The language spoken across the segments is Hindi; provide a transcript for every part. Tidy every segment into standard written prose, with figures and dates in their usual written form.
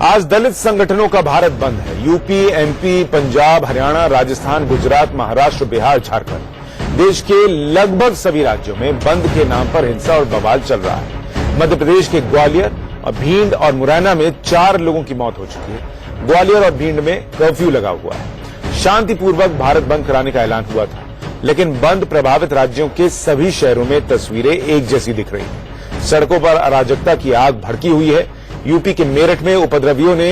आज दलित संगठनों का भारत बंद है। यूपी, एमपी, पंजाब, हरियाणा, राजस्थान, गुजरात, महाराष्ट्र, बिहार, झारखंड, देश के लगभग सभी राज्यों में बंद के नाम पर हिंसा और बवाल चल रहा है। मध्य प्रदेश के ग्वालियर और भिंड और मुरैना में 4 लोगों की मौत हो चुकी है। ग्वालियर और भिंड में कर्फ्यू लगा हुआ है। शांतिपूर्वक भारत बंद कराने का ऐलान हुआ था, लेकिन बंद प्रभावित राज्यों के सभी शहरों में तस्वीरें एक जैसी दिख रही हैं। सड़कों पर अराजकता की आग भड़की हुई है। यूपी के मेरठ में उपद्रवियों ने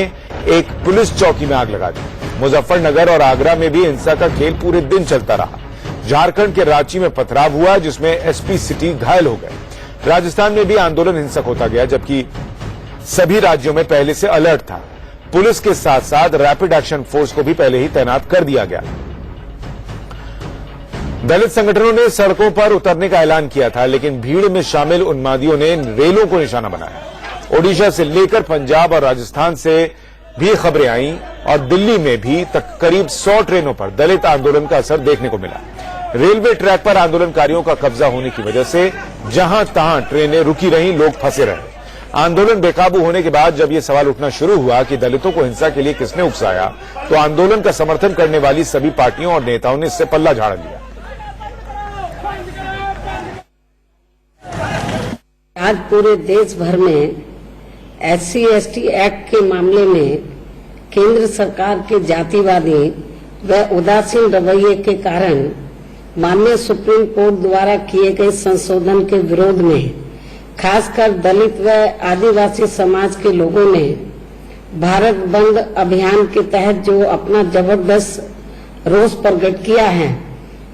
एक पुलिस चौकी में आग लगा दी। मुजफ्फरनगर और आगरा में भी हिंसा का खेल पूरे दिन चलता रहा। झारखंड के रांची में पथराव हुआ, जिसमें एसपी सिटी घायल हो गए। राजस्थान में भी आंदोलन हिंसक होता गया, जबकि सभी राज्यों में पहले से अलर्ट था। पुलिस के साथ साथ रैपिड एक्शन फोर्स को भी पहले ही तैनात कर दिया गया। दलित संगठनों ने सड़कों पर उतरने का ऐलान किया था, लेकिन भीड़ में शामिल उन्मादियों ने रेलों को निशाना बनाया। ओडिशा से लेकर पंजाब और राजस्थान से भी खबरें आईं और दिल्ली में भी तक करीब 100 ट्रेनों पर दलित आंदोलन का असर देखने को मिला। रेलवे ट्रैक पर आंदोलनकारियों का कब्जा होने की वजह से जहां तहां ट्रेनें रुकी रहीं, लोग फंसे रहे। आंदोलन बेकाबू होने के बाद जब यह सवाल उठना शुरू हुआ कि दलितों को हिंसा के लिए किसने उकसाया, तो आंदोलन का समर्थन करने वाली सभी पार्टियों और नेताओं ने इससे पल्ला झाड़ लिया। आज पूरे देश भर में SC/ST एक्ट के मामले में केंद्र सरकार के जातिवादी व उदासीन रवैये के कारण माननीय सुप्रीम कोर्ट द्वारा किए गए संशोधन के विरोध में खासकर दलित व आदिवासी समाज के लोगों ने भारत बंद अभियान के तहत जो अपना जबरदस्त रोष प्रकट किया है,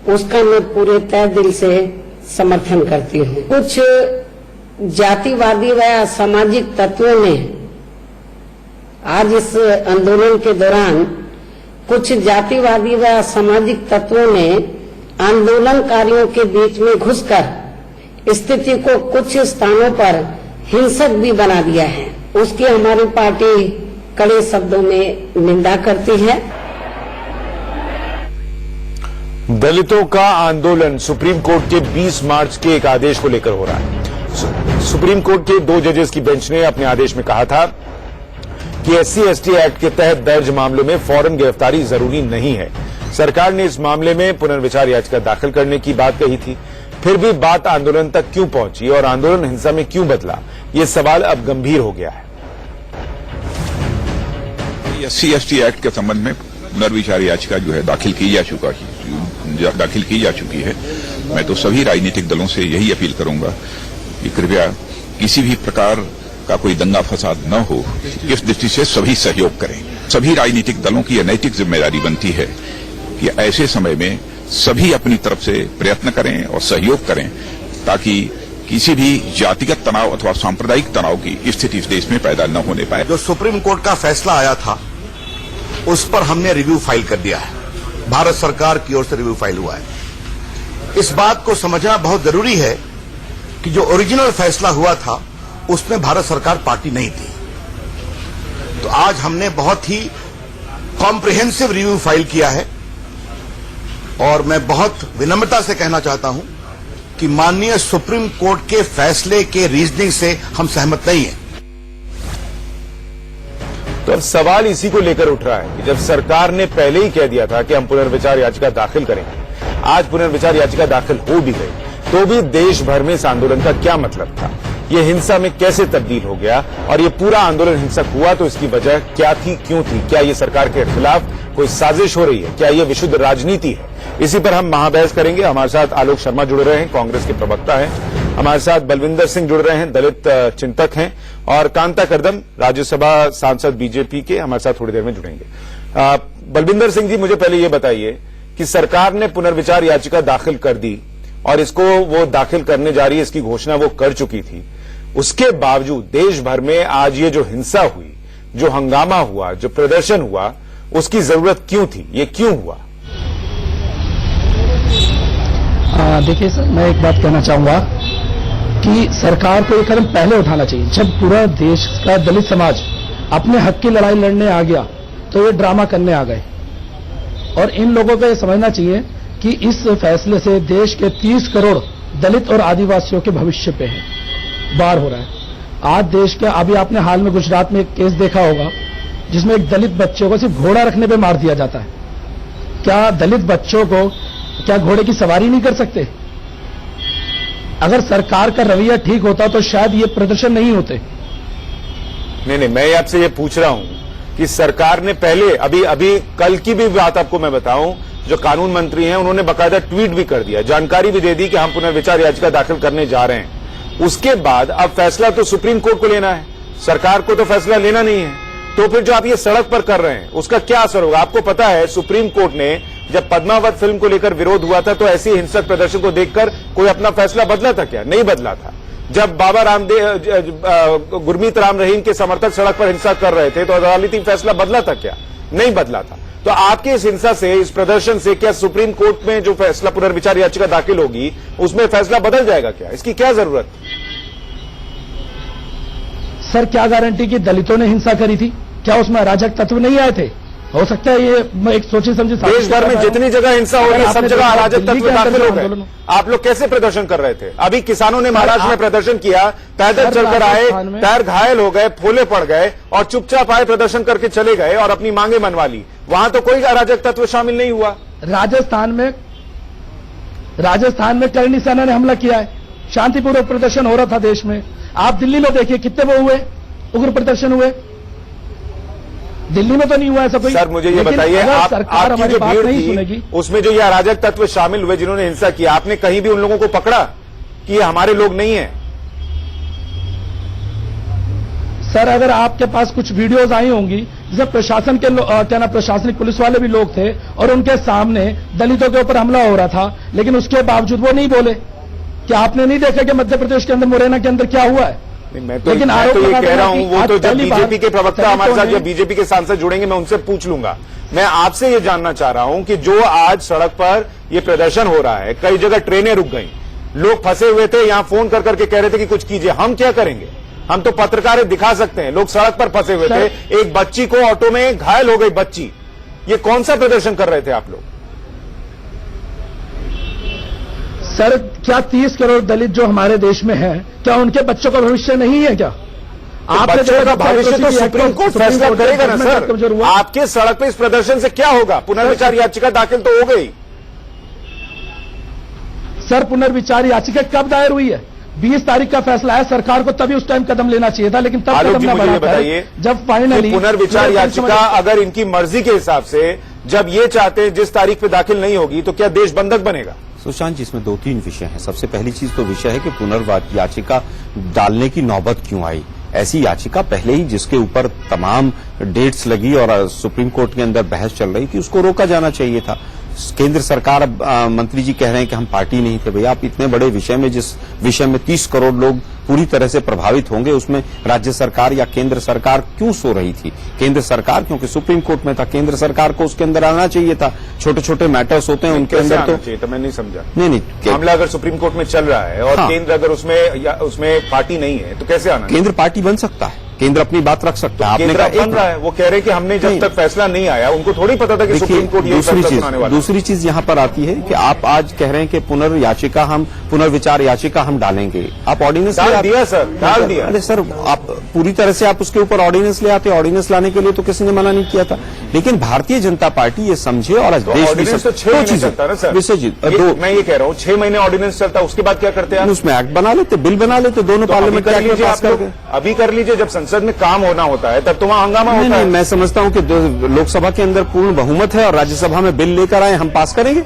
उसका मैं पूरे तहे दिल से समर्थन करती हूँ। कुछ जातिवादी व सामाजिक तत्वों ने आज इस आंदोलन के दौरान जातिवादी व सामाजिक तत्वों ने आंदोलनकारियों के बीच में घुसकर स्थिति को कुछ स्थानों पर हिंसक भी बना दिया है। उसकी हमारी पार्टी कड़े शब्दों में निंदा करती है। दलितों का आंदोलन सुप्रीम कोर्ट के 20 मार्च के एक आदेश को लेकर हो रहा है। सुप्रीम कोर्ट के 2 जजेस की बेंच ने अपने आदेश में कहा था कि SC/ST एक्ट के तहत दर्ज मामलों में फौरन गिरफ्तारी जरूरी नहीं है। सरकार ने इस मामले में पुनर्विचार याचिका दाखिल करने की बात कही थी। फिर भी बात आंदोलन तक क्यों पहुंची और आंदोलन हिंसा में क्यों बदला, ये सवाल अब गंभीर हो गया है। SC/ST एक्ट के संबंध में पुनर्विचार याचिका जो है दाखिल की जा चुकी है। मैं तो सभी राजनीतिक दलों से यही अपील करूंगा कि कृपया किसी भी प्रकार का कोई दंगा फसाद न हो, इस दृष्टि से सभी सहयोग करें। सभी राजनीतिक दलों की यह नैतिक जिम्मेदारी बनती है कि ऐसे समय में सभी अपनी तरफ से प्रयत्न करें और सहयोग करें, ताकि किसी भी जातिगत तनाव अथवा सांप्रदायिक तनाव की स्थिति इस देश में पैदा न होने पाए। जो सुप्रीम कोर्ट का फैसला आया था, उस पर हमने रिव्यू फाइल कर दिया है। भारत सरकार की ओर से रिव्यू फाइल हुआ है। इस बात को समझना बहुत जरूरी है कि जो ओरिजिनल फैसला हुआ था, उसमें भारत सरकार पार्टी नहीं थी। तो आज हमने बहुत ही कॉम्प्रिहेंसिव रिव्यू फाइल किया है और मैं बहुत विनम्रता से कहना चाहता हूं कि माननीय सुप्रीम कोर्ट के फैसले के रीजनिंग से हम सहमत नहीं हैं। तो अब सवाल इसी को लेकर उठ रहा है कि जब सरकार ने पहले ही कह दिया था कि हम पुनर्विचार याचिका दाखिल करेंगे, आज पुनर्विचार याचिका दाखिल हो भी गई, तो भी देश भर में इस आंदोलन का क्या मतलब था, ये हिंसा में कैसे तब्दील हो गया और ये पूरा आंदोलन हिंसक हुआ तो इसकी वजह क्या थी, क्यों थी? क्या ये सरकार के खिलाफ कोई साजिश हो रही है? क्या ये विशुद्ध राजनीति है? इसी पर हम महाबहस करेंगे। हमारे साथ आलोक शर्मा जुड़ रहे हैं, कांग्रेस के प्रवक्ता हैं। हमारे साथ बलविंदर सिंह जुड़ रहे हैं, दलित चिंतक हैं, और कांता कर्दम, राज्यसभा सांसद बीजेपी के, हमारे साथ थोड़ी देर में जुड़ेंगे। बलविंदर सिंह जी, मुझे पहले ये बताइए कि सरकार ने पुनर्विचार याचिका दाखिल कर दी और इसको वो दाखिल करने जा रही है, इसकी घोषणा वो कर चुकी थी। उसके बावजूद देश भर में आज ये जो हिंसा हुई, जो हंगामा हुआ, जो प्रदर्शन हुआ, उसकी जरूरत क्यों थी? ये क्यों हुआ? देखिए सर, मैं एक बात कहना चाहूंगा कि सरकार को एक कदम पहले उठाना चाहिए। जब पूरा देश का दलित समाज अपने हक की लड़ाई लड़ने आ गया, तो ये ड्रामा करने आ गए। और इन लोगों को ये समझना चाहिए कि इस फैसले से देश के 30 करोड़ दलित और आदिवासियों के भविष्य पे है, बार हो रहा है। आज देश के, अभी आपने हाल में गुजरात में एक केस देखा होगा जिसमें एक दलित बच्चे को सिर्फ घोड़ा रखने पे मार दिया जाता है। क्या दलित बच्चों को क्या घोड़े की सवारी नहीं कर सकते? अगर सरकार का रवैया ठीक होता तो शायद ये प्रदर्शन नहीं होते। नहीं, मैं आपसे ये पूछ रहा हूं कि सरकार ने पहले, अभी कल की भी बात आपको मैं बताऊं, जो कानून मंत्री हैं उन्होंने बकायदा ट्वीट भी कर दिया, जानकारी भी दे दी कि हम पुनर्विचार याचिका दाखिल करने जा रहे हैं। उसके बाद अब फैसला तो सुप्रीम कोर्ट को लेना है, सरकार को तो फैसला लेना नहीं है। तो फिर जो आप ये सड़क पर कर रहे हैं उसका क्या असर होगा? आपको पता है सुप्रीम कोर्ट ने जब पद्मावत फिल्म को लेकर विरोध हुआ था तो ऐसी हिंसक प्रदर्शन को देखकर कोई अपना फैसला बदला था क्या? नहीं बदला था। जब बाबा रामदेव, गुरमीत राम रहीम के समर्थक सड़क पर हिंसा कर रहे थे तो अदालती फैसला बदला था क्या? नहीं बदला था। तो आपके इस हिंसा से, इस प्रदर्शन से क्या सुप्रीम कोर्ट में जो फैसला पुनर्विचार याचिका दाखिल होगी उसमें फैसला बदल जाएगा क्या? इसकी क्या जरूरत? सर क्या गारंटी कि दलितों ने हिंसा करी थी? क्या उसमें अराजक तत्व नहीं आए थे? हो सकता है ये मैं एक सोची समझी, देश भर में जितनी जगह हिंसा हो रही है सब जगह अराजक तत्व दाखिल हो गए। आप लोग कैसे प्रदर्शन कर रहे थे? अभी किसानों ने महाराष्ट्र में प्रदर्शन किया, पैदल चलकर आए, पैर घायल हो गए, फोले पड़ गए और चुपचाप आए, प्रदर्शन करके चले गए और अपनी मांगे मनवा ली। वहां तो कोई अराजक तत्व शामिल नहीं हुआ। राजस्थान में करनी सेना ने हमला किया है, शांतिपूर्वक प्रदर्शन हो रहा था देश में। आप दिल्ली में देखिए कितने वो हुए, उग्र प्रदर्शन हुए। दिल्ली में तो नहीं हुआ ऐसा कोई। सर मुझे ये बताइए, आपकी जो भीड़ थी उसमें जो ये अराजक तत्व शामिल हुए जिन्होंने हिंसा की, आपने कहीं भी उन लोगों को पकड़ा कि ये हमारे लोग नहीं है? सर अगर आपके पास कुछ वीडियोस आई होंगी जिसमें प्रशासन के क्या ना प्रशासनिक पुलिस वाले भी लोग थे और उनके सामने दलितों के ऊपर हमला हो रहा था, लेकिन उसके बावजूद वो नहीं बोले। क्या आपने नहीं देखा कि मध्य प्रदेश के अंदर मुरैना के अंदर क्या हुआ है? मैं तो ये कह रहा हूं, वो तो जब बीजेपी के प्रवक्ता हमारे साथ, जब बीजेपी के सांसद जुड़ेंगे मैं उनसे पूछ लूंगा। मैं आपसे ये जानना चाह रहा हूं कि जो आज सड़क पर ये प्रदर्शन हो रहा है, कई जगह ट्रेनें रुक गई, लोग फंसे हुए थे, यहां फोन कर करके कह रहे थे कि कुछ कीजिए। हम क्या करेंगे? हम तो पत्रकार दिखा सकते हैं, लोग सड़क पर फंसे हुए थे, एक बच्ची को ऑटो में घायल हो गई बच्ची। ये कौन सा प्रदर्शन कर रहे थे आप लोग? सर क्या 30 करोड़ दलित जो हमारे देश में हैं, क्या उनके बच्चों का भविष्य नहीं है क्या? आपने बच्चों का भविष्य तो सुप्रीम कोर्ट फैसला करेगा ना सर। आपके सड़क पे इस प्रदर्शन से क्या होगा? पुनर्विचार याचिका दाखिल तो हो गई। सर पुनर्विचार याचिका कब दायर हुई है? 20 तारीख का फैसला है, सरकार को तभी उस टाइम कदम लेना चाहिए था, लेकिन तब कदम न बढ़ा पाए जब फाइनली पुनर्विचार याचिका अगर इनकी मर्जी के हिसाब से जब ये चाहते हैं जिस तारीख पे दाखिल नहीं होगी तो क्या देश बंधक बनेगा? सुशांत जी, इसमें 2-3 विषय हैं। सबसे पहली चीज तो विषय है कि पुनर्विचार याचिका डालने की नौबत क्यों आई? ऐसी याचिका पहले ही जिसके ऊपर तमाम डेट्स लगी और सुप्रीम कोर्ट के अंदर बहस चल रही थी, उसको रोका जाना चाहिए था। केंद्र सरकार, मंत्री जी कह रहे हैं कि हम पार्टी नहीं थे। भैया आप इतने बड़े विषय में, जिस विषय में 30 करोड़ लोग पूरी तरह से प्रभावित होंगे, उसमें राज्य सरकार या केंद्र सरकार क्यों सो रही थी? केंद्र सरकार क्योंकि सुप्रीम कोर्ट में था, केंद्र सरकार को उसके अंदर आना चाहिए था। छोटे छोटे मैटर्स होते हैं उनके अंदर तो मैं नहीं समझा। नहीं, मामला अगर सुप्रीम कोर्ट में चल रहा है और केंद्र अगर उसमें पार्टी नहीं है तो कैसे आना? केंद्र पार्टी बन सकता है, केंद्र अपनी बात रख सकता है। आपने कहा बन रहा है, वो कह रहे हैं कि हमने जब तक फैसला नहीं आया, उनको थोड़ी पता था कि सुप्रीम कोर्ट ये फैसला सुनाने वाला है। दूसरी चीज यहाँ पर आती है कि आप आज कह रहे हैं कि पुनर्विचार याचिका हम डालेंगे। आप ऑर्डिनेंस डाल दिया सर, डाल दिया। अरे सर, आप पूरी तरह से आप उसके ऊपर ऑर्डिनेंस ले आते। ऑर्डिनेंस लाने के लिए तो किसी ने मना नहीं किया था, लेकिन भारतीय जनता पार्टी ये समझे और आज देश में तो 6 महीने चलता है सर। मैं ये कह रहा हूँ 6 महीने ऑर्डिनेंस चलता, उसके बाद क्या करते हैं? उसमें एक्ट बना लेते, बिल बना लेते, दोनों पार्लियामेंट अभी कर लीजिए। जब संसद में काम होना होता है तब तो वहां हंगामा होता है। मैं समझता हूं कि लोकसभा के अंदर पूर्ण बहुमत है और राज्यसभा में बिल लेकर आए, हम पास करेंगे।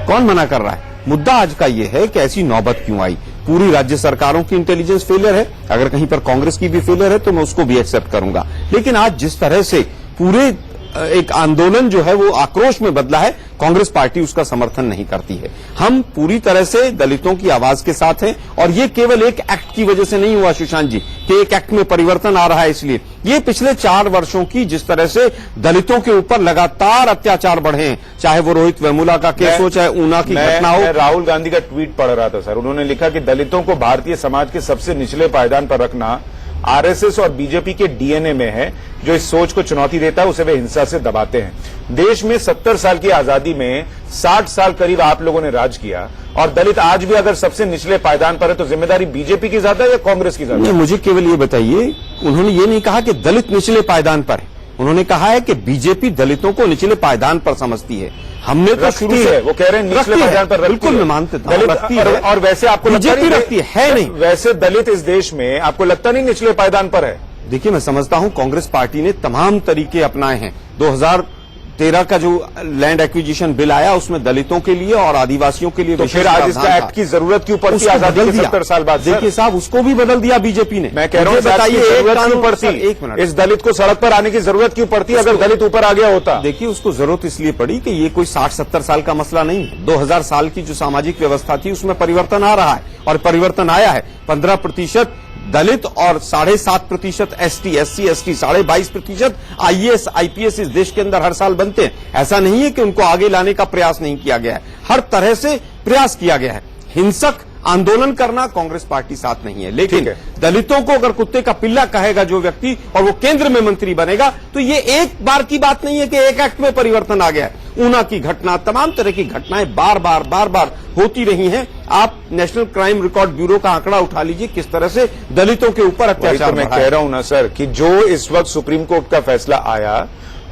कौन मना कर रहा है? मुद्दा आज का ये है कि ऐसी नौबत क्यों आई? पूरी राज्य सरकारों की इंटेलिजेंस फेलियर है। अगर कहीं पर कांग्रेस की भी फेलियर है तो मैं उसको भी एक्सेप्ट करूंगा, लेकिन आज जिस तरह से पूरे एक आंदोलन जो है वो आक्रोश में बदला है, कांग्रेस पार्टी उसका समर्थन नहीं करती है। हम पूरी तरह से दलितों की आवाज के साथ हैं और ये केवल एक एक्ट की वजह से नहीं हुआ सुशांत जी, कि एक एक्ट में परिवर्तन आ रहा है इसलिए। ये पिछले 4 वर्षों की जिस तरह से दलितों के ऊपर लगातार अत्याचार बढ़े हैं, चाहे वो रोहित वेमुला का केस हो, चाहे ऊना की घटना हो। राहुल गांधी का ट्वीट पढ़ रहा था सर, उन्होंने लिखा कि दलितों को भारतीय समाज के सबसे निचले पायदान पर रखना आरएसएस और बीजेपी के डीएनए में है। जो इस सोच को चुनौती देता है उसे वे हिंसा से दबाते हैं। देश में 70 साल की आजादी में 60 साल करीब आप लोगों ने राज किया, और दलित आज भी अगर सबसे निचले पायदान पर है तो जिम्मेदारी बीजेपी की ज्यादा है या कांग्रेस की ज्यादा? नहीं, मुझे केवल ये बताइए, उन्होंने ये नहीं कहा कि दलित निचले पायदान पर है, उन्होंने कहा है कि बीजेपी दलितों को निचले पायदान पर समझती है। हमने तो शुरू से है, वो कह रहे हैं निचले पायदान पर रखती बिल्कुल है। मैं मानता हूं, दलित रखती है। और वैसे आपको लगता बीजेपी रखती है नहीं। वैसे दलित इस देश में आपको लगता नहीं निचले पायदान पर है? देखिए, मैं समझता हूं कांग्रेस पार्टी ने तमाम तरीके अपनाए हैं। 2013 का जो लैंड एक्विजिशन बिल आया उसमें दलितों के लिए और आदिवासियों के लिए तो फिर आज इसका एक्ट की जरूरत क्यों पड़ती है आजादी के 70 साल बाद? देखिए साहब, उसको भी बदल दिया बीजेपी ने। मैं कह रहा हूं बताइए, जरूरत क्यों पड़ती? एक मिनट, इस दलित को सड़क पर आने की जरूरत क्यों पड़ती अगर दलित ऊपर आ गया होता? देखिए, उसको जरूरत इसलिए पड़ी कि ये कोई 60-70 साल का मसला नहीं है। 2000 साल की जो सामाजिक व्यवस्था थी उसमें परिवर्तन आ रहा है, और परिवर्तन आया है। 15% दलित और 7.5% ST, SC, ST, 22.5% IAS, IPS इस देश के अंदर हर साल बनते हैं। ऐसा नहीं है कि उनको आगे लाने का प्रयास नहीं किया गया है, हर तरह से प्रयास किया गया है। हिंसक आंदोलन करना कांग्रेस पार्टी साथ नहीं है, लेकिन दलितों को अगर कुत्ते का पिल्ला कहेगा जो व्यक्ति और वो केंद्र में मंत्री बनेगा, तो ये एक बार की बात नहीं है कि एक एक्ट में परिवर्तन आ गया है। ऊना की घटना, तमाम तरह की घटनाएं बार बार होती रही हैं। आप नेशनल क्राइम रिकॉर्ड ब्यूरो का आंकड़ा उठा लीजिए, किस तरह से दलितों के ऊपर अत्याचार। मैं कह रहा हूं ना सर कि जो इस वक्त सुप्रीम कोर्ट का फैसला आया,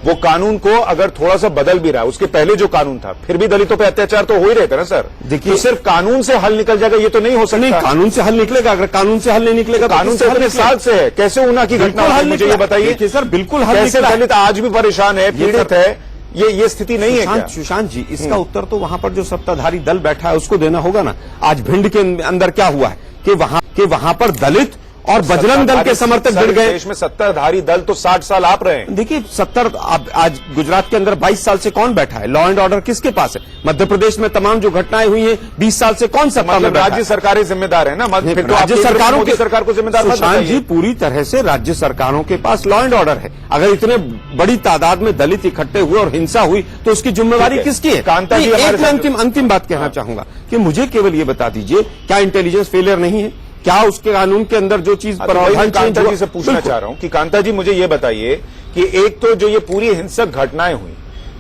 वो कानून को अगर थोड़ा सा बदल भी रहा है, उसके पहले जो कानून था फिर भी दलितों पे अत्याचार तो हो ही रहे थे ना सर। देखिए, तो सिर्फ कानून से हल निकल जाएगा ये तो नहीं हो सकता। नहीं, कानून से हल निकलेगा। अगर कानून से हल नहीं निकलेगा तो कानून से इतने साल से है, कैसे ऊना की घटना हुई मुझे ये बताइए सर। बिल्कुल हल कैसे निकला। दलित आज भी परेशान है, पीड़ित है, ये स्थिति नहीं है क्या? सुशांत जी, इसका उत्तर तो वहां पर जो सत्ताधारी दल बैठा है उसको देना होगा ना। आज भिंड के अंदर क्या हुआ है कि वहां पर दलित और बजरंग दल के समर्थक भिड़ गए। देश में सत्ताधारी दल तो 60 साल आप रहे हैं। देखिए, 70 आज गुजरात के अंदर 22 साल से कौन बैठा है? लॉ एंड ऑर्डर किसके पास है? मध्य प्रदेश में तमाम जो घटनाएं हुई हैं 20 साल से कौन सत्ता में बैठा है? राज्य सरकारें जिम्मेदार है ना। फिर तो राज्य सरकारों की सरकार को जिम्मेदार सुशांत जी, पूरी तरह से राज्य सरकारों के पास लॉ एंड ऑर्डर है। अगर इतने बड़ी तादाद में दलित इकट्ठे हुए और हिंसा हुई तो उसकी जिम्मेवारी किसकी है? कांता जी, एक अंतिम बात कहना चाहूंगा कि मुझे केवल ये बता दीजिए, क्या इंटेलिजेंस फेलियर नहीं है? क्या उसके कानून के अंदर जो चीज प्रावधान कांता जी से पूछना चाह रहा हूं कि कांता जी मुझे ये बताइए कि एक तो जो ये पूरी हिंसक घटनाएं हुई,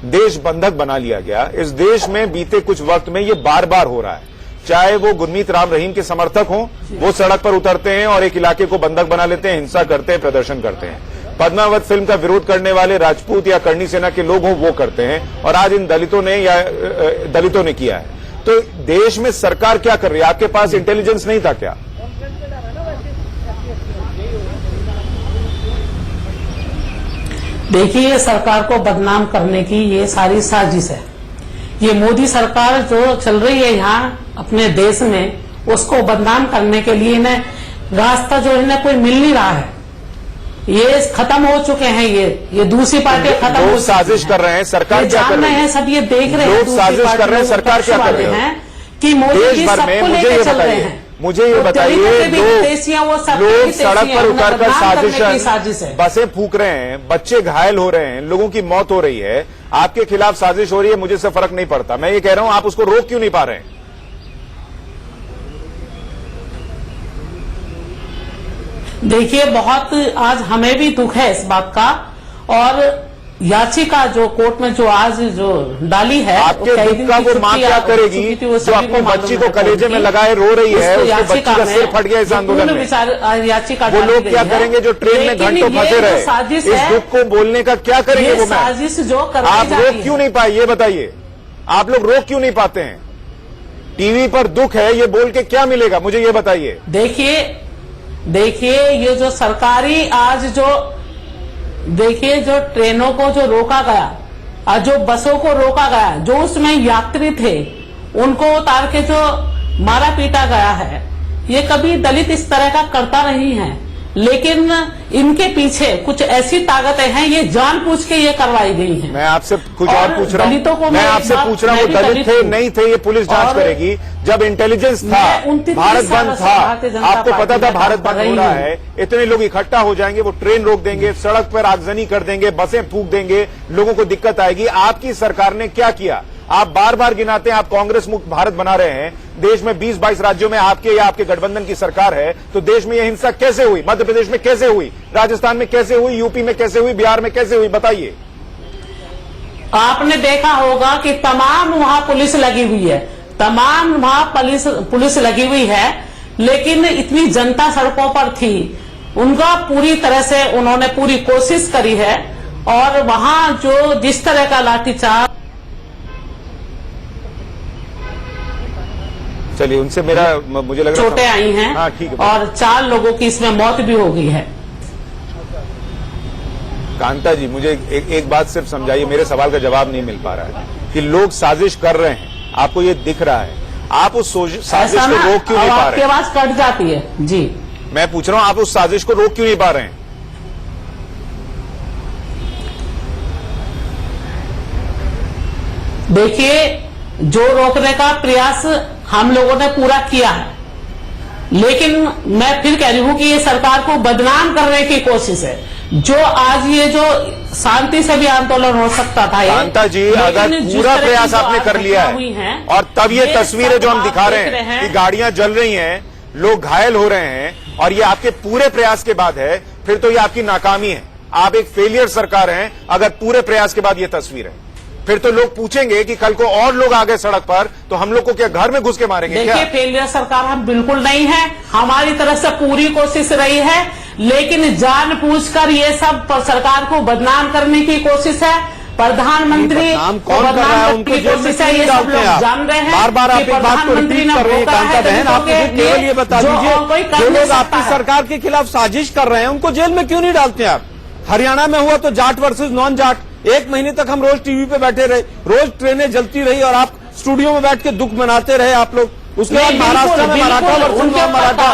देश बंधक बना लिया गया। इस देश में बीते कुछ वक्त में ये बार बार हो रहा है। चाहे वो गुरमीत राम रहीम के समर्थक हों, वो सड़क पर उतरते हैं और एक इलाके को बंधक बना लेते हैं, हिंसा करते हैं, प्रदर्शन करते हैं। पद्मावत फिल्म का विरोध करने वाले राजपूत या करणी सेना के लोग हों, वो करते हैं, और आज इन दलितों ने किया है। तो देश में सरकार क्या कर रही है? आपके पास इंटेलिजेंस नहीं था क्या? देखिए, ये सरकार को बदनाम करने की ये सारी साजिश है। ये मोदी सरकार जो चल रही है यहाँ अपने देश में, उसको बदनाम करने के लिए इन्हें रास्ता जो इन्हें कोई मिल नहीं रहा है। ये खत्म हो चुके हैं, ये दूसरी पार्टी खत्म हो, साजिश कर रहे हैं। सरकार क्या कर रही है? सब ये देख रहे हैं, लोग साजिश कर रहे हैं, सरकार क्या कर रही है कि मोदी देश जी भर में? सबको लेकर चल रहे हैं। मुझे ये बताइए, लोग सड़क पर उतरकर साजिश है, बसें फूंक रहे हैं, बच्चे घायल हो रहे हैं, लोगों की मौत हो रही है, आपके खिलाफ साजिश हो रही है, मुझे इससे फर्क नहीं पड़ता। मैं ये कह रहा हूं, आप उसको रोक क्यों नहीं पा रहे हैं? देखिए, बहुत आज हमें भी दुख है इस बात का, और याचिका जो कोर्ट में जो आज जो डाली है, आपके दुख का वो मां क्या करेगी जो अपनी बच्ची को कलेजे में लगाए रो रही है, उसकी बच्ची का सिर फट गया इस आंदोलन में। याचिका वो लोग क्या करेंगे जो ट्रेन में घंटों फंसे रहे? इस दुख को बोलने का क्या करेंगे वो? साजिश जो आप रोक क्यों नहीं पाए, ये बताइए। आप लोग रोक क्यों नहीं पाते हैं? टीवी पर दुख है, ये बोल के क्या मिलेगा, मुझे ये बताइए। देखिए, ये जो सरकारी आज जो देखिए, जो ट्रेनों को जो रोका गया और जो बसों को रोका गया, जो उसमें यात्री थे उनको उतार के जो मारा पीटा गया है, ये कभी दलित इस तरह का करता नहीं है। लेकिन इनके पीछे कुछ ऐसी ताकतें हैं, ये जानबूझ के ये करवाई गई हैं। मैं आपसे कुछ और पूछ रहा हूँ, मैं आपसे पूछ रहा हूँ, दलित थे नहीं थे ये पुलिस जांच करेगी। जब इंटेलिजेंस था, भारत बंद था, आपको पता था भारत बंद हो रहा है, इतने लोग इकट्ठा हो जाएंगे, वो ट्रेन रोक देंगे, सड़क पर आगजनी कर देंगे, बसें फूंक देंगे, लोगों को दिक्कत आएगी। आपकी सरकार ने क्या किया? आप बार बार गिनाते हैं, आप कांग्रेस मुक्त भारत बना रहे हैं, देश में 20-22 राज्यों में आपके या आपके गठबंधन की सरकार है, तो देश में यह हिंसा कैसे हुई? मध्य प्रदेश में कैसे हुई? राजस्थान में कैसे हुई? यूपी में कैसे हुई? बिहार में कैसे हुई? बताइए। आपने देखा होगा कि तमाम वहां पुलिस लगी हुई है, तमाम वहां पुलिस लगी हुई है, लेकिन इतनी जनता सड़कों पर थी, उनका पूरी तरह से उन्होंने पूरी कोशिश करी है। और वहां जो जिस तरह का लाठीचार्ज, चलिए उनसे मेरा मुझे लग रहा है चोटें आई हैं। हाँ, ठीक है। और 4 लोगों की इसमें मौत भी हो गई है। कांता जी, मुझे एक बात सिर्फ समझाइए, मेरे सवाल का जवाब नहीं मिल पा रहा है कि लोग साजिश कर रहे हैं, आपको ये दिख रहा है, आप उस साजिश को रोक क्यों नहीं पा आपकी रहे हैं? आवाज कट जाती है जी। मैं पूछ रहा हूं, आप उस साजिश को रोक क्यों नहीं पा रहे हैं? देखिए, जो रोकने का प्रयास हम लोगों ने पूरा किया है, लेकिन मैं फिर कह रही हूं कि ये सरकार को बदनाम करने की कोशिश है। जो आज ये जो शांति से भी आंदोलन हो सकता था, कांता जी, अगर पूरा प्रयास आपने कर लिया है और तब ये तस्वीरें जो हम दिखा रहे हैं कि गाड़ियां जल रही हैं, लोग घायल हो रहे हैं, और ये आपके पूरे प्रयास के बाद है, फिर तो ये आपकी नाकामी है। आप एक फेलियर सरकार हैं अगर पूरे प्रयास के बाद ये तस्वीर है। फिर तो लोग पूछेंगे कि कल को और लोग आ गए सड़क पर तो हम लोग को क्या घर में घुस के मारेंगे? देखिए, फेलियर सरकार हम बिल्कुल नहीं है, हमारी तरफ से पूरी कोशिश रही है, लेकिन जानबूझकर ये सब सरकार को बदनाम करने की कोशिश है। प्रधानमंत्री कौन कर रहा है? उनको जेल में क्यों नहीं डालते हैं आप? जान रहे हैं, बार बार आप एक बात को रिपीट कर रहे हैं कांता बहन, आप मुझे केवल ये बता दीजिए, जो लोग आपकी सरकार के खिलाफ साजिश कर रहे हैं उनको जेल में क्यों नहीं डालते हैं आप? हरियाणा में हुआ तो जाट वर्सेस नॉन जाट, 1 महीने तक हम रोज टीवी पे बैठे रहे, रोज ट्रेनें जलती रही और आप स्टूडियो में बैठ के दुख मनाते रहे आप लोग। उसके बाद महाराष्ट्र में मराठा वर्सेस नॉन मराठा,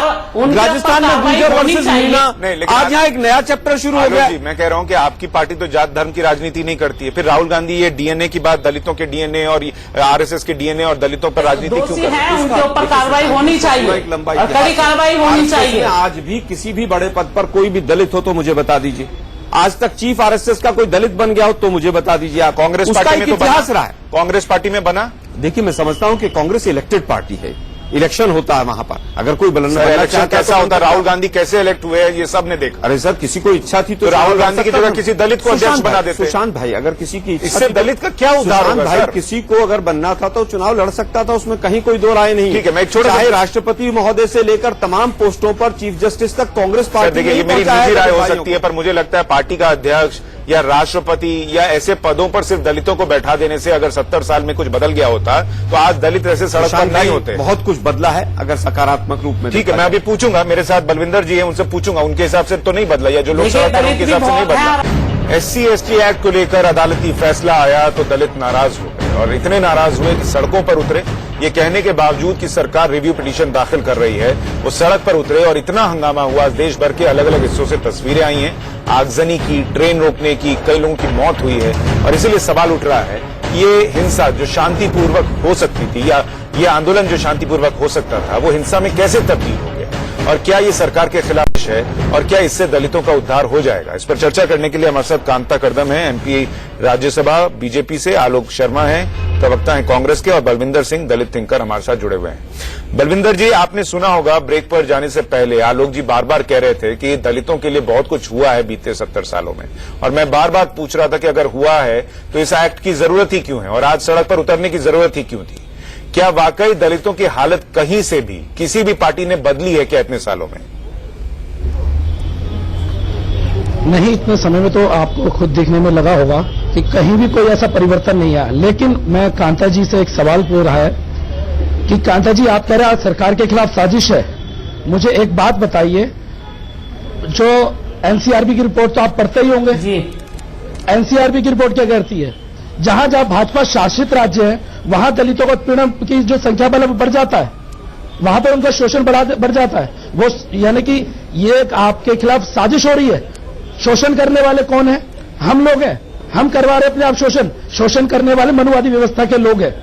राजस्थान में गुर्जर वर्सेस मीना, आज यहाँ एक नया चैप्टर शुरू हो गया। मैं कह रहा हूं कि आपकी पार्टी तो जात धर्म की राजनीति नहीं करती है, फिर राहुल गांधी ये डीएनए की बात, दलितों के डीएनए और आरएसएस के डीएनए और दलितों पर राजनीति क्यों करते हैं? उनके ऊपर कार्रवाई होनी चाहिए, कड़ी कार्रवाई होनी चाहिए। आज भी किसी भी बड़े पद पर कोई भी दलित हो तो मुझे बता दीजिए, आज तक चीफ आरएसएस का कोई दलित बन गया हो तो मुझे बता दीजिए आप। कांग्रेस पार्टी में तो इतिहास रहा है, कांग्रेस पार्टी में बना। देखिए, मैं समझता हूं कि कांग्रेस इलेक्टेड पार्टी है, इलेक्शन होता है वहां पर, अगर कोई इलेक्शन कैसा होता है? राहुल गांधी कैसे इलेक्ट हुए ये सब ने देखा। अरे सर, किसी को इच्छा थी तो राहुल गांधी की जगह किसी दलित को अध्यक्ष बना देते। सुशांत भाई, अगर किसी की इससे दलित का क्या उद्धार होगा? भाई, किसी को अगर बनना था तो चुनाव लड़ सकता था, उसमें कहीं कोई दो राय नहीं। ठीक है, मैं एक छोटा चाहे राष्ट्रपति महोदय से लेकर तमाम पोस्टों पर चीफ जस्टिस तक कांग्रेस पार्टी। देखिए, ये मेरी निजी राय हो सकती है, पर मुझे लगता है पार्टी का अध्यक्ष या राष्ट्रपति या ऐसे पदों पर सिर्फ दलितों को बैठा देने से अगर 70 साल में कुछ बदल गया होता तो आज दलित ऐसे सड़क पर नहीं होते। बहुत कुछ बदला है अगर सकारात्मक रूप में। ठीक है, मैं अभी पूछूंगा, मेरे साथ बलविंदर जी हैं, उनसे पूछूंगा, उनके हिसाब से तो नहीं बदला, या जो लोग सड़क पर उनके हिसाब से नहीं बदला। SC/ST एक्ट को लेकर अदालती फैसला आया तो दलित नाराज हो गए और इतने नाराज हुए कि सड़कों पर उतरे। ये कहने के बावजूद कि सरकार रिव्यू पिटीशन दाखिल कर रही है, वो सड़क पर उतरे और इतना हंगामा हुआ, देश भर के अलग अलग हिस्सों से तस्वीरें आई हैं, आगजनी की, ट्रेन रोकने की, कई लोगों की मौत हुई है। और इसीलिए सवाल उठ रहा है, ये हिंसा जो शांतिपूर्वक हो सकती थी या ये आंदोलन जो शांतिपूर्वक हो सकता था, वो हिंसा में कैसे तब्दील हो गया, और क्या ये सरकार के खिलाफ है, और क्या इससे दलितों का उद्धार हो जाएगा? इस पर चर्चा करने के लिए हमारे साथ कांता कर्दम है, MP राज्यसभा बीजेपी से, आलोक शर्मा हैं, प्रवक्ता हैं कांग्रेस के, और बलविंदर सिंह दलित थिंकर हमारे साथ जुड़े हुए हैं। बलविंदर जी, आपने सुना होगा ब्रेक पर जाने से पहले आलोक जी बार बार कह रहे थे कि दलितों के लिए बहुत कुछ हुआ है बीते 70 सालों में, और मैं बार बार पूछ रहा था कि अगर हुआ है तो इस एक्ट की जरूरत ही क्यों है और आज सड़क पर उतरने की जरूरत ही क्यों थी? क्या वाकई दलितों की हालत कहीं से भी किसी भी पार्टी ने बदली है क्या इतने सालों में? नहीं, इतने समय में तो आपको खुद देखने में लगा होगा कि कहीं भी कोई ऐसा परिवर्तन नहीं आया। लेकिन मैं कांता जी से एक सवाल पूछ रहा है कि कांता जी, आप कह रहे हैं आज सरकार के खिलाफ साजिश है, मुझे एक बात बताइए, जो एनसीआरबी की रिपोर्ट तो आप पढ़ते ही होंगे जी। एनसीआरबी की रिपोर्ट क्या कहती है? जहां जहां भाजपा शासित राज्य है वहां दलितों को उत्पीड़न की जो संख्या बल बढ़ जाता है, वहां पर उनका शोषण बढ़ जाता है। वो यानी कि ये आपके खिलाफ साजिश हो रही है। शोषण करने वाले कौन है? हम लोग हैं, हम करवा रहे अपने आप शोषण करने वाले मनुवादी व्यवस्था के लोग हैं,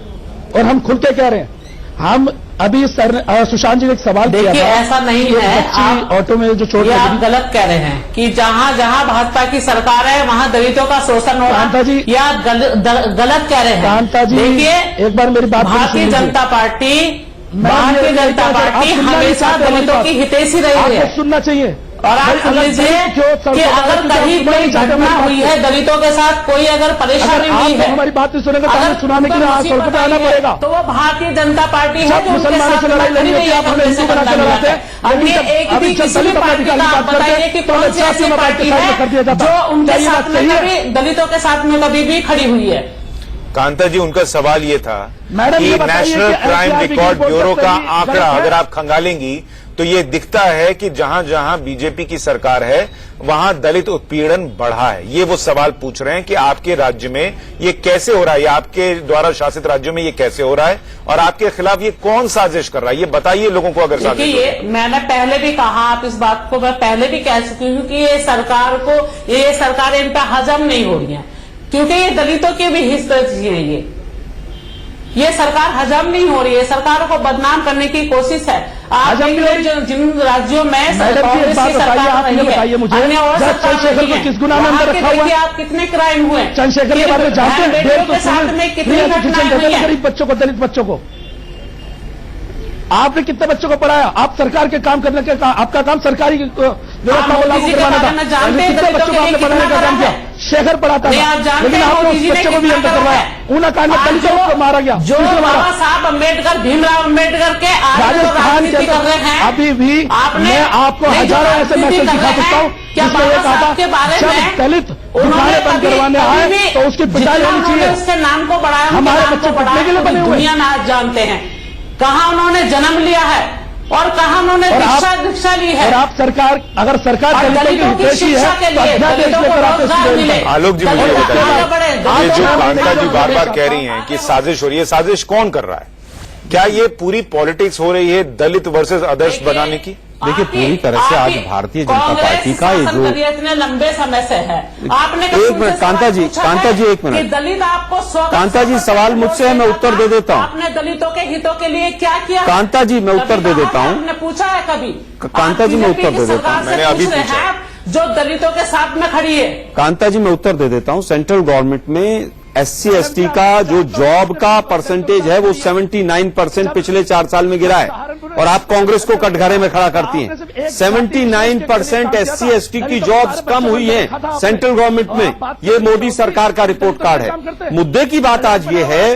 और हम खुल के कह रहे हैं। हम अभी सुशांत जी ने एक सवाल किया था, ऐसा नहीं है, ऑटो में जो चोट, आप गलत कह रहे हैं कि जहां जहां भाजपा की सरकार है वहां दलितों का शोषण हो रहा है, या गलत कह रहे हैं। कांता जी, देखिए, एक बार मेरी बात, भारतीय जनता पार्टी भारतीय जनता पार्टी हमेशा दलितों की हितैषी रही है। आपको सुनना चाहिए। और आप सुन लीजिए कि अगर कहीं कोई घटना हुई है दलितों के साथ, कोई अगर परेशानी हुई है, हमारी बात नहीं सुनेंगे तो हमें सुनाने के लिए आज कोलकाता आना पड़ेगा। तो वो भारतीय जनता पार्टी है जो उनके मुसलमानों साथ से लड़ाई लड़ी है, आप हमें हिंदू बना के लड़ाते हैं। अन्य एक भी किसी भी पार्टी का आप बताइए कि कौन सी ऐसी पार्टी है जो उनके साथ में कभी दलितों के साथ में कभी भी खड़ी हुई है। कांता जी, उनका सवाल ये था मैडम, कि ये बताइए नेशनल कि क्राइम NCRB रिकॉर्ड की ब्यूरो रिपोर्ट का सही आंकड़ा गलत है? अगर आप खंगालेंगी तो ये दिखता है कि जहां जहां बीजेपी की सरकार है वहां दलित उत्पीड़न बढ़ा है। ये वो सवाल पूछ रहे हैं कि आपके राज्य में ये कैसे हो रहा है, आपके द्वारा शासित राज्यों में ये कैसे हो रहा है और आपके खिलाफ ये कौन साजिश कर रहा है, ये बताइए लोगों को। अगर साजिश देखिए, ये मैंने पहले भी कहा, आप इस बात को मैं पहले भी कह चुकी हूँ कि ये सरकार इन पर हजम नहीं हो रही है, क्योंकि ये दलितों के भी हिस्से हैं। ये सरकार हजम नहीं हो रही है, सरकारों को बदनाम करने की कोशिश है। आप जिन राज्यों में कांग्रेस की सरकार रही है, अन्य और सरकार रही है, देखिए आप कितने क्राइम हुए, चंद्रशेखर के बारे में जानते हैं? बेटियों के साथ में कितनी घटनाएं हुई हैं। गरीब बच्चों को, दलित बच्चों को आपने कितने बच्चों को पढ़ाया? आप सरकार के काम करने के आपका काम सरकारी व्यवस्था को लागू करवाना था। कितने बच्चों को आपने पढ़ाने का काम किया? शेखर पढ़ाता था, लेकिन आपने उस बच्चों को भी अंदर करवाया। ऊना कांड में दलितों को मारा गया। जो बाबा साहब अम्बेडकर, भीमराव अम्बेडकर के राजस्थान के अंदर अभी भी मैं आपको हजारों ऐसे मैसेज दिखा सकता हूँ जिसमें ये कहा था जब दलित दुकानें बंद करवाने आए तो उसकी पिटाई होनी चाहिए। उसके नाम को बढ़ाया, हमारे बच्चे पढ़ने के लिए बने हुए। दुनिया में आज जानते हैं कहाँ उन्होंने जन्म लिया है और कहाँ उन्होंने दीक्षा ली है। और आप सरकार, अगर सरकार दलितों की हितैषी है तो अध्यादेश लेकर आते। आलोक जी, मुझे बताइए, ये जो कांता जी बार बार कह रही हैं कि साजिश हो रही है, साजिश कौन कर रहा है? क्या ये पूरी पॉलिटिक्स हो रही है दलित वर्सेस अदर्स बनाने की? देखिए, पूरी तरह से आज भारतीय जनता पार्टी का ये जो इतने लंबे समय से है, आपने एक मिनट कांता जी, एक मिनट, दलित आपको कांता जी सवाल मुझसे है, मैं उत्तर दे देता हूँ। आपने दलितों के हितों के लिए क्या किया? कांता जी, मैं उत्तर दे देता हूँ। आपने पूछा है कभी? कांता जी, मैं उत्तर दे देता हूँ। मैंने अभी पूछा, जो दलितों के साथ में खड़ी है। कांता जी, मैं उत्तर दे देता हूँ। सेंट्रल गवर्नमेंट में SC ST का जो जॉब का परसेंटेज है वो 79% पिछले 4 साल में गिरा है और आप कांग्रेस को कटघरे में खड़ा करती हैं। 79% SC ST की जॉब्स कम हुई हैं सेंट्रल गवर्नमेंट में। ये मोदी सरकार का रिपोर्ट कार्ड है। मुद्दे की बात आज ये है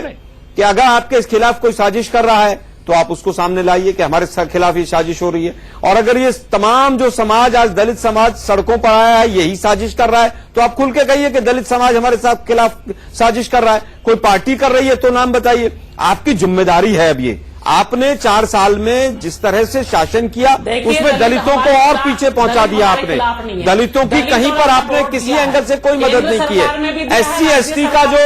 कि अगर आपके खिलाफ कोई साजिश कर रहा है तो आप उसको सामने लाइए कि हमारे खिलाफ ये साजिश हो रही है। और अगर ये तमाम जो समाज, आज दलित समाज सड़कों पर आया है, यही साजिश कर रहा है, तो आप खुल के कहिए कि दलित समाज हमारे साथ खिलाफ साजिश कर रहा है। कोई पार्टी कर रही है तो नाम बताइए। आपकी जिम्मेदारी है अब ये। आपने 4 साल में जिस तरह से शासन किया उसमें दलितों को और पीछे पहुंचा दिया आपने। दलितों की कहीं पर आपने किसी एंगल से कोई मदद नहीं की है। SC ST का जो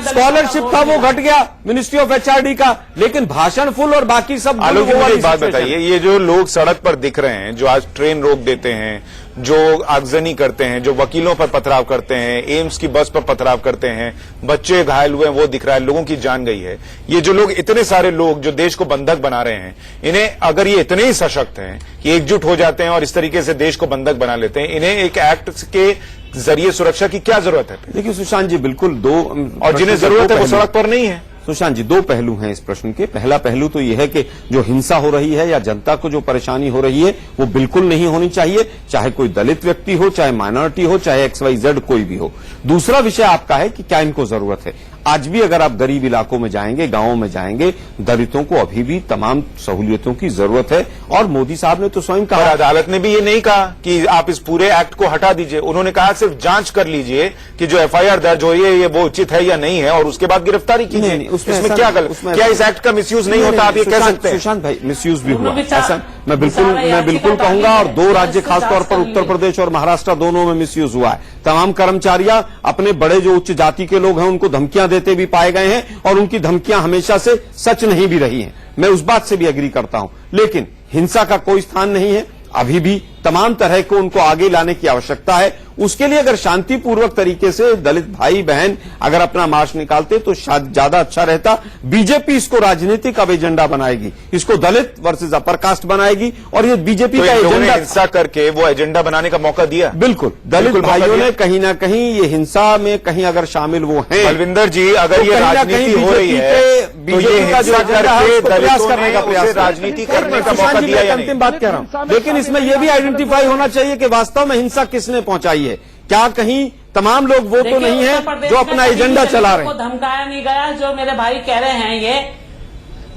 स्कॉलरशिप था वो घट गया मिनिस्ट्री ऑफ HRD का, लेकिन भाषण फुल और बाकी सब। आलोक जी, मुझे एक बात बताइए, ये जो लोग सड़क पर दिख रहे हैं, जो आज ट्रेन रोक देते हैं, जो आगजनी करते हैं, जो वकीलों पर पथराव करते हैं, एम्स की बस पर पथराव करते हैं, बच्चे घायल हुए हैं, वो दिख रहा है, लोगों की जान गई है। ये जो लोग, इतने सारे लोग जो देश को बंधक बना रहे हैं, इन्हें अगर ये इतने ही सशक्त हैं कि एकजुट हो जाते हैं और इस तरीके से देश को बंधक बना लेते हैं, इन्हें एक एक्ट के जरिए सुरक्षा की क्या जरूरत है? देखिए सुशांत जी, बिल्कुल दो, और जिन्हें जरूरत है वो सड़क पर नहीं है। सुशांत जी, 2 पहलू हैं इस प्रश्न के। पहला पहलू तो यह है कि जो हिंसा हो रही है या जनता को जो परेशानी हो रही है वो बिल्कुल नहीं होनी चाहिए, चाहे कोई दलित व्यक्ति हो, चाहे माइनॉरिटी हो, चाहे XYZ कोई भी हो। दूसरा विषय आपका है कि क्या इनको जरूरत है। आज भी अगर आप गरीब इलाकों में जाएंगे, गांवों में जाएंगे, दलितों को अभी भी तमाम सहूलियतों की जरूरत है। और मोदी साहब ने तो स्वयं कहा, अदालत ने भी ये नहीं कहा कि आप इस पूरे एक्ट को हटा दीजिए। उन्होंने कहा सिर्फ जांच कर लीजिए कि जो FIR दर्ज हो रही है ये वो उचित है या नहीं है, और उसके बाद गिरफ्तारी कीजिए। उसमें क्या गलत, क्या इस एक्ट का मिसयूज नहीं होता? आप ये कह सकते हैं। सुशांत भाई, मिसयूज भी हुआ, ऐसा मैं बिल्कुल कहूंगा। और 2 राज्य, खासतौर पर उत्तर प्रदेश और महाराष्ट्र, दोनों में मिसयूज हुआ है। तमाम कर्मचारियां अपने बड़े जो उच्च जाति के लोग हैं उनको धमकियां देते भी पाए गए हैं और उनकी धमकियां हमेशा से सच नहीं भी रही हैं। मैं उस बात से भी एग्री करता हूं, लेकिन हिंसा का कोई स्थान नहीं है। अभी भी तमाम तरह को उनको आगे लाने की आवश्यकता है। उसके लिए अगर शांतिपूर्वक तरीके से दलित भाई बहन अगर अपना मार्च निकालते तो शायद ज्यादा अच्छा रहता। बीजेपी इसको राजनीतिक अब एजेंडा बनाएगी, इसको दलित वर्सेस अपर कास्ट बनाएगी और ये बीजेपी तो का इन लोगों ने एजेंडा हिंसा करके वो एजेंडा बनाने का मौका दिया। बिल्कुल दलित बिल्कुल भाइयों मौका ने कहीं ना कहीं ये हिंसा में कहीं अगर शामिल वो हैं, बलविंदर जी, अगर तो ये कहीं ना राजनीति कहीं हो रही है तो ये बीजेपी का जो हिंसा एजेंडा है करके उसको प्रयास दलितों करने ने का प्रयास उसे किया। राजनीति करने का किसान मौका जी, दिया मैं या अंतिम नहीं? बात कह रहा हूं, लेकिन इसमें यह भी आइडेंटिफाई होना चाहिए कि वास्तव में हिंसा किसने पहुंचाई है। क्या कहीं तमाम लोग वो तो देखिए, नहीं उत्तर है प्रदेश जो में अपना कभी एजेंडा भी चला रहे को हैं। धमकाया नहीं गया, जो मेरे भाई कह रहे हैं ये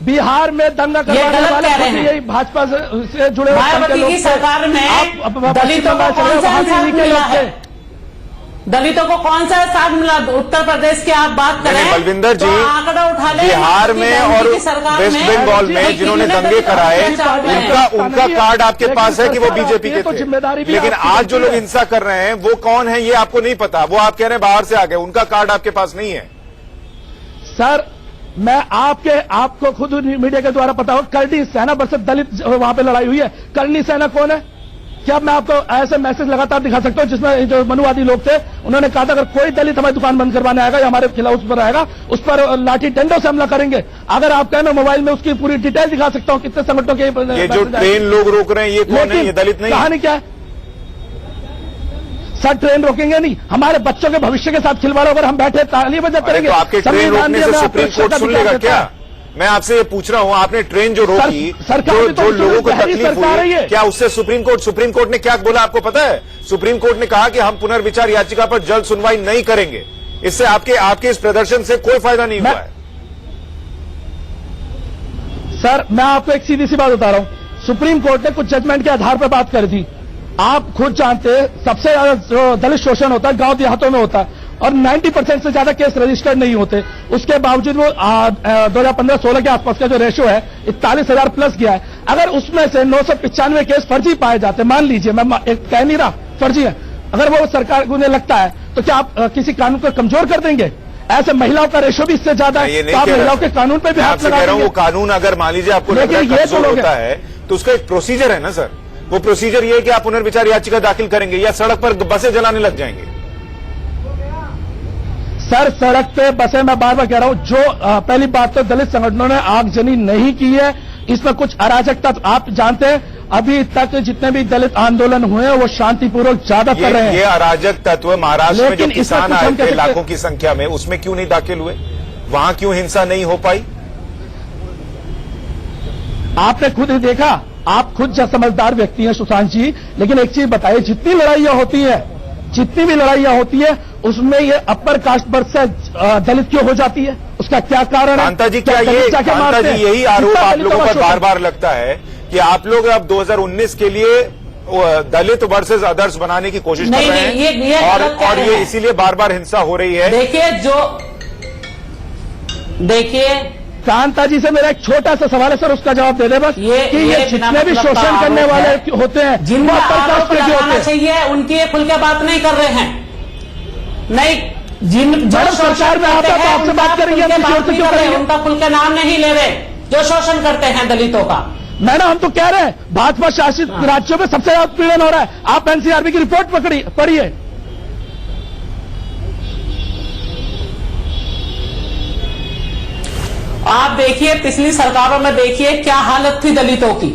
बिहार में दंगा करवाने गलत वाले कह रहे खुद हैं। यही भाजपा से जुड़े हुए संघ के मायावती लोग की थे। सरकार में आप पश्चिम दलितों बंगाल को चले कौन सा वहां भी इंसाफ इन्हीं के मिला लोग थे। है? दलितों को कौन सा साथ मिला? उत्तर प्रदेश की आप बात करें नहीं, बलविंदर जी, तो आंकड़ा उठा ले। बिहार में और की सरकार वेस्ट में बंगाल में जिन्होंने कितने दंगे दलित कराए अत्याचार हुए हैं? उनका कार्ड आपके लेकिन पास है कि वो सरकार बीजेपी आपकी है, के तो जिम्मेदारी थे। भी लेकिन आपकी आज जो बनती लोग है। हिंसा कर रहे हैं वो कौन है ये आपको नहीं पता। वो आप कह रहे हैं बाहर से आ गए, उनका कार्ड आपके पास नहीं है। सर मैं आपको खुद मीडिया के द्वारा पता हो, करनी सेना वर्सेस दलित वहां पे लड़ाई हुई है। करनी सेना कौन है? क्या मैं आपको ऐसे मैसेज लगातार दिखा सकता हूं जिसमें जो मनुवादी लोग थे उन्होंने कहा था अगर कोई दलित हमारी दुकान बंद करवाने आएगा या हमारे खिलाफ उस पर आएगा उस पर लाठी डंडों से हमला करेंगे। अगर आप कहें मैं मोबाइल में उसकी पूरी डिटेल दिखा सकता हूं कितने संगठनों के ये जो ट्रेन लोग रोक रहे हैं ये कौन है? ये दलित नहीं है। कहानी क्या है? सर ट्रेन रोकेंगे नहीं, हमारे बच्चों के भविष्य के साथ खिलवाड़ अगर हम बैठे ताली बजा अरे करेंगे तो आपके ट्रेन संविधान रोकने में से हमें सुप्रीम आपको कोर्ट शिक्षा सुन दिया लेगा जाता क्या? है। मैं आपसे ये पूछ रहा हूं, आपने ट्रेन जो रोकी, सरकार भी तो जो लोगों को गहरी तकलीफ सरकार है हुई, ये। क्या उससे सुप्रीम कोर्ट ने क्या बोला आपको पता है? सुप्रीम कोर्ट ने कहा कि हम पुनर्विचार याचिका पर जल्द सुनवाई नहीं करेंगे। इससे आपके इस प्रदर्शन से कोई फायदा नहीं हुआ है। सर मैं आपको एक सीधी सी बात बता रहा हूं, सुप्रीम कोर्ट ने कुछ जजमेंट के आधार पर बात करी थी। आप खुद जानते हैं सबसे ज्यादा जो दलित शोषण होता है गांव देहातों में होता है और 90% से ज्यादा केस रजिस्टर्ड नहीं होते। उसके बावजूद वो 2015-16 के आसपास का जो रेशियो है 41,000 प्लस गया है। अगर उसमें से 995 केस फर्जी पाए जाते, मान लीजिए, मैं एक कह नहीं रहा फर्जी है, अगर वो सरकार को लगता है तो क्या आप किसी कानून को कमजोर कर देंगे? ऐसे महिलाओं का रेशियो भी इससे ज्यादा है तो आप महिलाओं के कानून पे भी हाथ लगा देंगे। वो कानून अगर मान लीजिए आपको लग रहा है कमजोर होता है तो उसका एक प्रोसीजर है ना सर। वो प्रोसीजर ये है कि आप पुनर्विचार याचिका दाखिल करेंगे या सड़क पर बसें जलाने लग जाएंगे। सर सड़क पे बसें, मैं बार बार कह रहा हूं, जो पहली बात तो दलित संगठनों ने आगजनी नहीं की है, इसमें कुछ अराजकता आप जानते हैं। अभी तक जितने भी दलित आंदोलन हुए हैं वो शांतिपूर्वक ज्यादा कर रहे हैं। ये अराजक तत्व महाराष्ट्र में जो लेकिन इसमें किसान कुछ आए हम थे कह लाखों सकते- की संख्या में, उसमें क्यों नहीं दाखिल हुए? वहां क्यों हिंसा नहीं हो पाई? आपने खुद ही देखा, आप खुद समझदार व्यक्ति हैं सुशांत जी, लेकिन एक चीज बताइए, जितनी लड़ाइयां होती है, जितनी भी लड़ाइयां होती है उसमें ये अपर कास्ट वर्सेस दलित क्यों हो जाती है? उसका क्या कारण है? कांता जी, क्या क्या ये दलित जाके कांता मारते जी हैं? यही आरोप कितना आप दलितों लोगों का पर बार शोषण? बार लगता है कि आप लोग अब 2019 के लिए दलित वर्सेस अदर्स बनाने की कोशिश कर नहीं, रहे नहीं, ये हैं गलत कह और रहे ये हैं। इसीलिए बार बार हिंसा हो रही है। देखिए कांता जी से मेरा एक छोटा सा सवाल है सर, उसका जवाब दे दे बस। कि ये बिना जितने भी मतलब का शोषण करने आरोप वाले है। होते हैं जिनका वो अपर कास्ट आरोप के क्यों होते लगाना हैं? चाहिए उनकी ये खुल के बात नहीं कर रहे हैं। नहीं, जो मैडम, शोषण सरकार में करते आता तो हैं, आपसे उनका बात करेंगे, खुल के हम किसी और बात से नहीं क्यों कर रहे, करेंगे? उनका खुल के नाम नहीं ले रहे जो शोषण करते हैं दलितों का। मैडम हम तो कह रहे हैं भाजपा शासित राज्यों में सबसे ज्यादा पीड़न हो रहा है। आप एनसीआरबी की रिपोर्ट पढ़िए। आप देखिए पिछली सरकारों में देखिए क्या हालत थी दलितों की।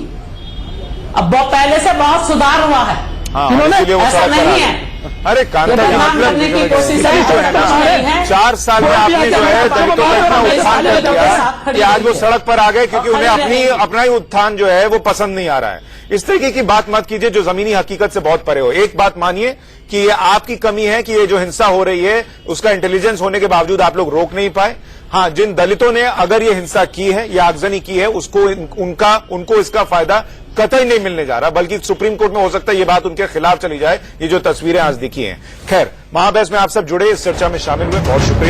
अब पहले से बहुत सुधार हुआ है। हाँ, इन्होंने इसीलिए वो ऐसा सड़क पर नहीं आ गए। है। अरे कांता जी, बदनाम करने की कोशिश है, जो है ना, है। 4 साल में आपने जो है दलितों का इतना उत्थान कर दिया कि आज वो सड़क पर आ गए क्योंकि उन्हें अपना ही उत्थान जो है वो पसंद नहीं आ रहा है। इस तरीके की बात मत कीजिए जो जमीनी हकीकत से बहुत परे हो। एक बात मानिए कि ये आपकी कमी है कि ये जो हिंसा हो रही है उसका इंटेलिजेंस होने के बावजूद आप लोग रोक नहीं पाए। हाँ, जिन दलितों ने अगर ये हिंसा की है या आगजनी की है उनको इसका फायदा कतई नहीं मिलने जा रहा, बल्कि सुप्रीम कोर्ट में हो सकता है ये बात उनके खिलाफ चली जाए। ये जो तस्वीरें आज दिखी हैं। खैर, महाबहस में आप सब जुड़े, इस चर्चा में शामिल हुए, बहुत शुक्रिया।